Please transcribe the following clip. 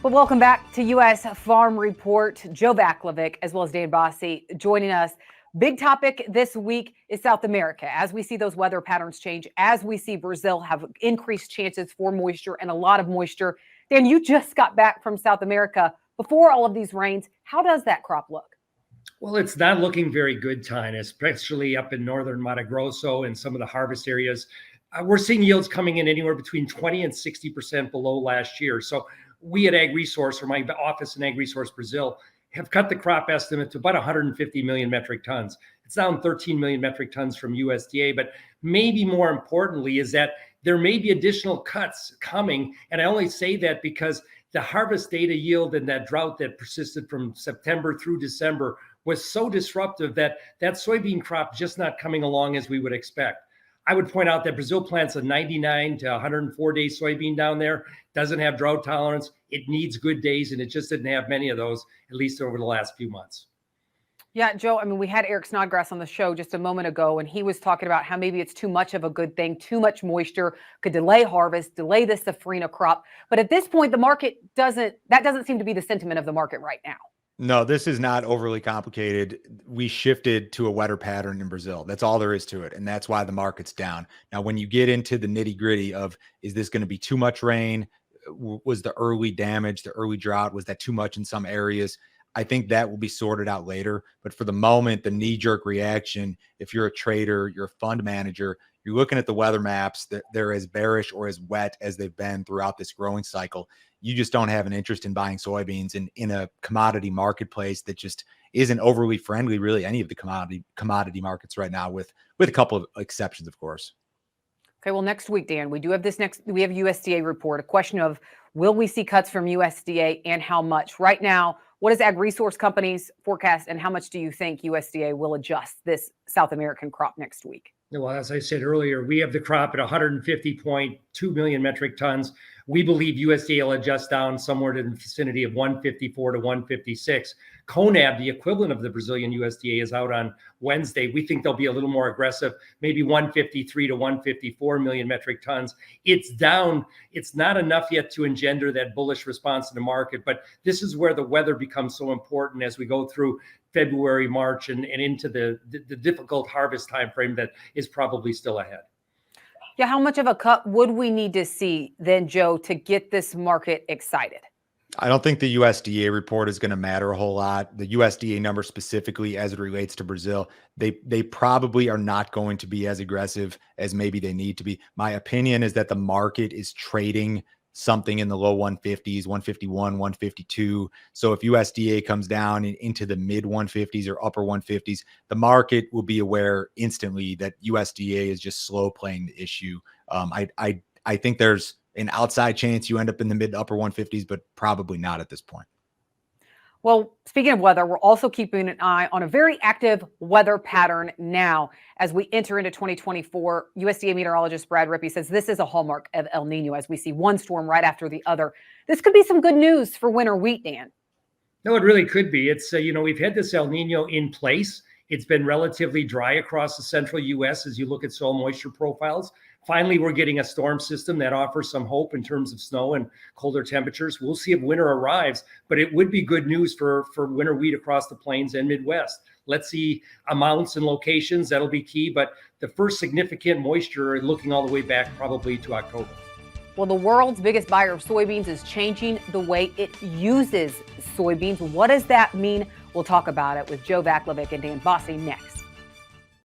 Well, welcome back to U.S. Farm Report. Joe Vaclavik, as well as Dan Basee, joining us. Big topic this week is South America. As we see those weather patterns change, as we see Brazil have increased chances for moisture and a lot of moisture. Dan, you just got back from South America before all of these rains. How does that crop look? Well, it's not looking very good, Tyne, especially up in northern Mato Grosso and some of the harvest areas. We're seeing yields coming in anywhere between 20 and 60% below last year. So we at Ag Resource, or my office in Ag Resource Brazil, have cut the crop estimate to about 150 million metric tons. It's down 13 million metric tons from USDA, but maybe more importantly is that there may be additional cuts coming. And I only say that because the harvest data yield and that drought that persisted from September through December was so disruptive that soybean crop just not coming along as we would expect. I would point out that Brazil plants a 99 to 104-day soybean down there, doesn't have drought tolerance. It needs good days, and it just didn't have many of those, at least over the last few months. Yeah, Joe, I mean, we had Eric Snodgrass on the show just a moment ago, and he was talking about how maybe it's too much of a good thing, too much moisture could delay harvest, delay the safrinha crop. But at this point, the market doesn't seem to be the sentiment of the market right now. No, this is not overly complicated. We shifted to a wetter pattern in Brazil. That's all there is to it. And that's why the market's down. Now, when you get into the nitty gritty of, is this going to be too much rain? Was the early damage, the early drought, was that too much in some areas? I think that will be sorted out later. But for the moment, the knee-jerk reaction, if you're a trader, you're a fund manager, you're looking at the weather maps, they're as bearish or as wet as they've been throughout this growing cycle. You just don't have an interest in buying soybeans in a commodity marketplace that just isn't overly friendly, really, any of the commodity markets right now, with a couple of exceptions, of course. Okay, well, next week, Dan, we have USDA report, a question of will we see cuts from USDA and how much? Right now, what does Ag Resource Companies forecast, and how much do you think USDA will adjust this South American crop next week? Well, as I said earlier, we have the crop at 150.2 million metric tons. We believe USDA will adjust down somewhere in the vicinity of 154 to 156. CONAB, the equivalent of the Brazilian USDA, is out on Wednesday. We think they'll be a little more aggressive, maybe 153 to 154 million metric tons. It's down. It's not enough yet to engender that bullish response in the market, but this is where the weather becomes so important as we go through February, March, and into the difficult harvest timeframe that is probably still ahead. Yeah, how much of a cut would we need to see then, Joe, to get this market excited? I don't think the USDA report is going to matter a whole lot. The USDA number specifically as it relates to Brazil, they probably are not going to be as aggressive as maybe they need to be. My opinion is that the market is trading something in the low 150s, 151, 152. So if USDA comes down into the mid 150s or upper 150s, the market will be aware instantly that USDA is just slow playing the issue. I think there's an outside chance you end up in the mid to upper 150s, but probably not at this point. Well, speaking of weather, we're also keeping an eye on a very active weather pattern now as we enter into 2024. USDA meteorologist Brad Rippey says this is a hallmark of El Nino as we see one storm right after the other. This could be some good news for winter wheat, Dan. No, it really could be. It's, we've had this El Nino in place. It's been relatively dry across the central U.S. as you look at soil moisture profiles. Finally, we're getting a storm system that offers some hope in terms of snow and colder temperatures. We'll see if winter arrives, but it would be good news for winter wheat across the plains and Midwest. Let's see amounts and locations. That'll be key. But the first significant moisture looking all the way back probably to October. Well, the world's biggest buyer of soybeans is changing the way it uses soybeans. What does that mean? We'll talk about it with Joe Vaclavik and Dan Basee next.